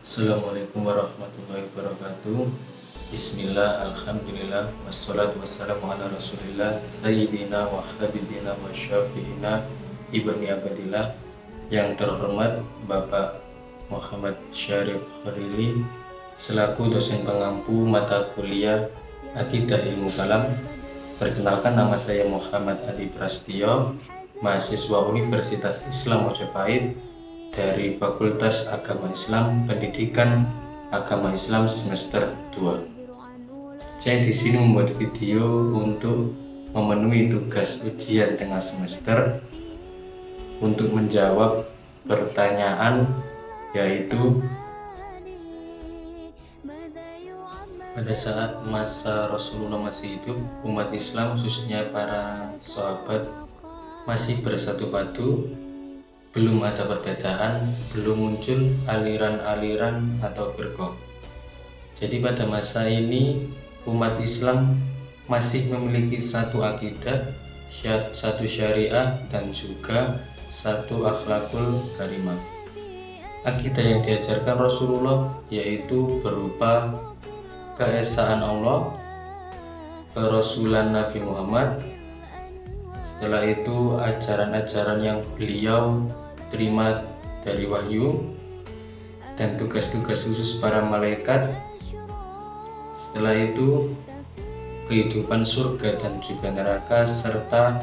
Assalamualaikum warahmatullahi wabarakatuh. Bismillah, alhamdulillah, wassalatu wassalamu ala rasulillah Sayyidina wa habibina wa syafi'ina ibni abadillah. Yang terhormat Bapak Muhammad Syarif Khalili selaku dosen pengampu mata kuliah Akidah Ilmu Kalam. Perkenalkan, nama saya Muhammad Adi Prastio, mahasiswa Universitas Islam Mojopahit dari Fakultas Agama Islam Pendidikan Agama Islam semester 2. Saya di sini membuat video untuk memenuhi tugas ujian tengah semester untuk menjawab pertanyaan, yaitu pada saat masa Rasulullah masih hidup, umat Islam khususnya para sahabat masih bersatu padu, belum ada perbedaan, belum muncul aliran-aliran atau firqah. Jadi pada masa ini umat Islam masih memiliki satu akidah, satu syariah, dan juga satu akhlakul karimah. Akidah yang diajarkan Rasulullah yaitu berupa keesaan Allah, kerasulan Nabi Muhammad. Setelah itu ajaran-ajaran yang beliau terima dari wahyu dan tugas-tugas khusus para malaikat. Setelah itu kehidupan surga dan juga neraka, serta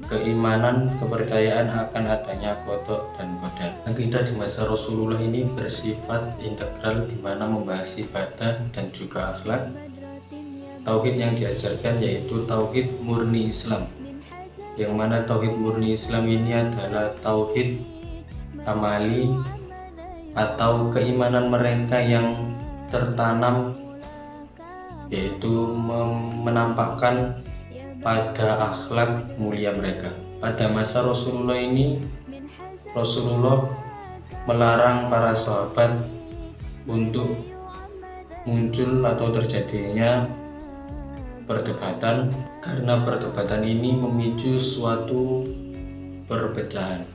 keimanan, kepercayaan akan adanya qada dan qadar. Akidah di masa Rasulullah ini bersifat integral, di mana membahas ibadah dan juga akhlak. Tauhid yang diajarkan yaitu tauhid murni Islam, yang mana tauhid murni Islam ini adalah tauhid amali atau keimanan mereka yang tertanam, yaitu menampakkan pada akhlak mulia mereka. Pada masa Rasulullah ini, Rasulullah melarang para sahabat untuk muncul atau terjadinya perdebatan, karena perdebatan ini memicu suatu perpecahan.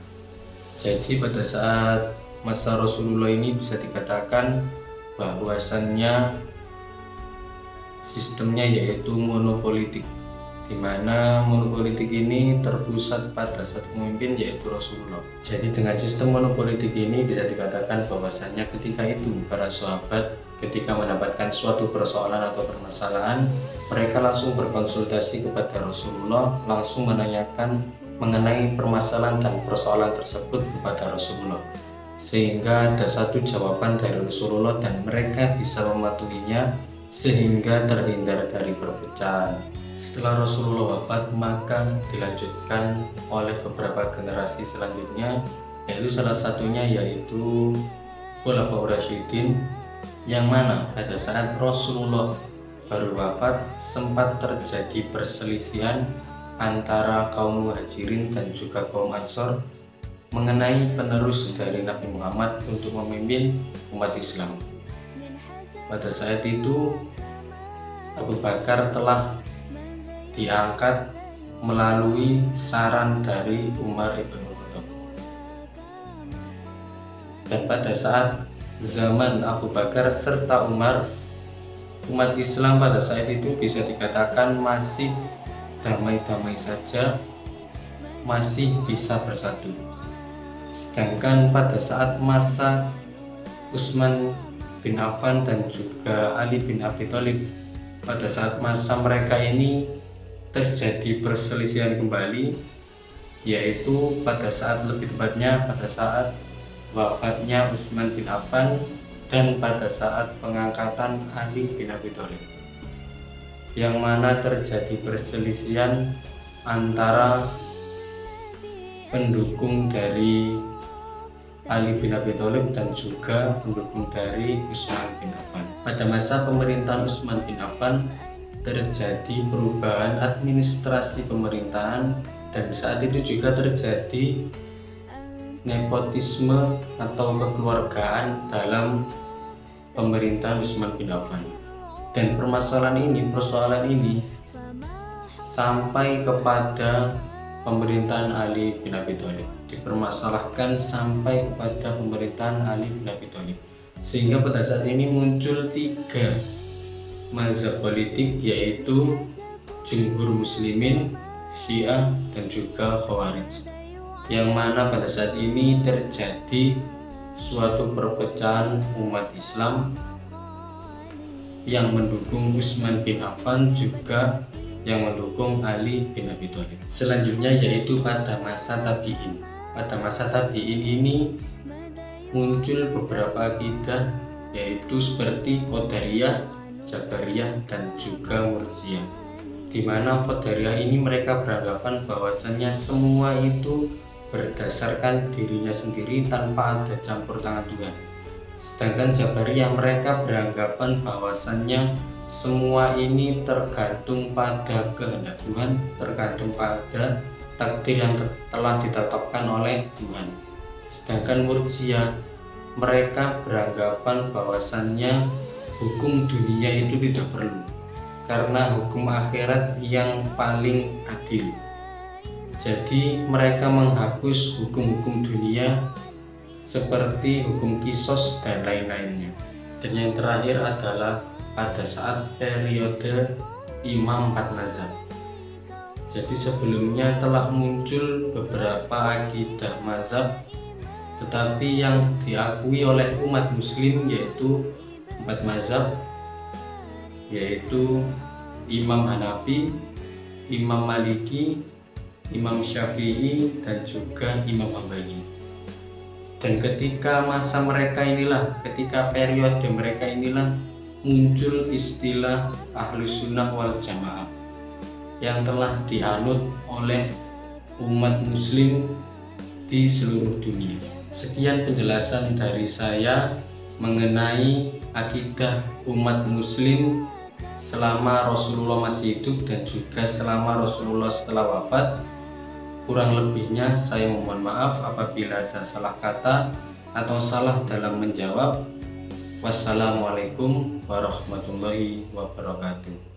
Jadi pada saat masa Rasulullah ini bisa dikatakan bahwasannya sistemnya yaitu monopolitik, di mana monopolitik ini terpusat pada satu pemimpin yaitu Rasulullah. Jadi dengan sistem monopolitik ini bisa dikatakan bahwasannya ketika itu para sahabat ketika mendapatkan suatu persoalan atau permasalahan, mereka langsung berkonsultasi kepada Rasulullah, langsung menanyakan mengenai permasalahan dan persoalan tersebut kepada Rasulullah, sehingga ada satu jawaban dari Rasulullah dan mereka bisa mematuhinya sehingga terhindar dari perpecahan. Setelah Rasulullah wafat, maka dilanjutkan oleh beberapa generasi selanjutnya, yaitu salah satunya yaitu Khulafaur Rasyidin, yang mana pada saat Rasulullah baru wafat sempat terjadi perselisihan antara kaum Muhajirin dan juga kaum Ansor mengenai penerus dari Nabi Muhammad untuk memimpin umat Islam. Pada saat itu Abu Bakar telah diangkat melalui saran dari Umar ibn Khattab. Dan pada saat zaman Abu Bakar serta Umar, umat Islam pada saat itu bisa dikatakan masih damai-damai saja, masih bisa bersatu. Sedangkan pada saat masa Utsman bin Affan dan juga Ali bin Abi Thalib, pada saat masa mereka ini terjadi perselisihan kembali, yaitu pada saat, lebih tepatnya pada saat wafatnya Utsman bin Affan dan pada saat pengangkatan Ali bin Abi Thalib, yang mana terjadi perselisihan antara pendukung dari Ali bin Abi Thalib dan juga pendukung dari Utsman bin Affan. Pada masa pemerintahan Utsman bin Affan terjadi perubahan administrasi pemerintahan, dan saat itu juga terjadi nepotisme atau kekeluargaan dalam pemerintahan Utsman bin Affan. Dan persoalan ini sampai kepada pemerintahan Ali bin Abi Thalib, dipermasalahkan sampai kepada pemerintahan Ali bin Abi Thalib. Sehingga pada saat ini muncul 3 mazhab politik, yaitu Jumhur Muslimin, Syiah, dan juga Khawarij, yang mana pada saat ini terjadi suatu perpecahan umat Islam yang mendukung Utsman bin Affan, juga yang mendukung Ali bin Abi Thalib. Selanjutnya yaitu pada masa tabi'in. Pada masa tabi'in ini muncul beberapa akidah, yaitu seperti Qadariyah, Jabariyah, dan juga Murji'ah. Di mana Qadariyah ini mereka beranggapan bahwasannya semua itu berdasarkan dirinya sendiri tanpa ada campur tangan Tuhan. Sedangkan Jabariyah mereka beranggapan bahwasannya semua ini tergantung pada kehendak Tuhan, tergantung pada takdir yang telah ditetapkan oleh Tuhan. Sedangkan Murji'ah mereka beranggapan bahwasannya hukum dunia itu tidak perlu, karena hukum akhirat yang paling adil. Jadi mereka menghapus hukum-hukum dunia seperti hukum kisos dan lain-lainnya. Dan yang terakhir adalah pada saat periode Imam 4 mazhab. Jadi sebelumnya telah muncul beberapa akidah mazhab, tetapi yang diakui oleh umat muslim yaitu 4 mazhab, yaitu Imam Hanafi, Imam Maliki, Imam Syafi'i, dan juga Imam Hambali. Dan ketika masa mereka inilah, ketika periode mereka inilah muncul istilah Ahlus Sunnah wal Jamaah yang telah dianut oleh umat muslim di seluruh dunia. Sekian penjelasan dari saya mengenai akidah umat muslim selama Rasulullah masih hidup dan juga selama Rasulullah setelah wafat. Kurang lebihnya saya mohon maaf apabila ada salah kata atau salah dalam menjawab. Wassalamualaikum warahmatullahi wabarakatuh.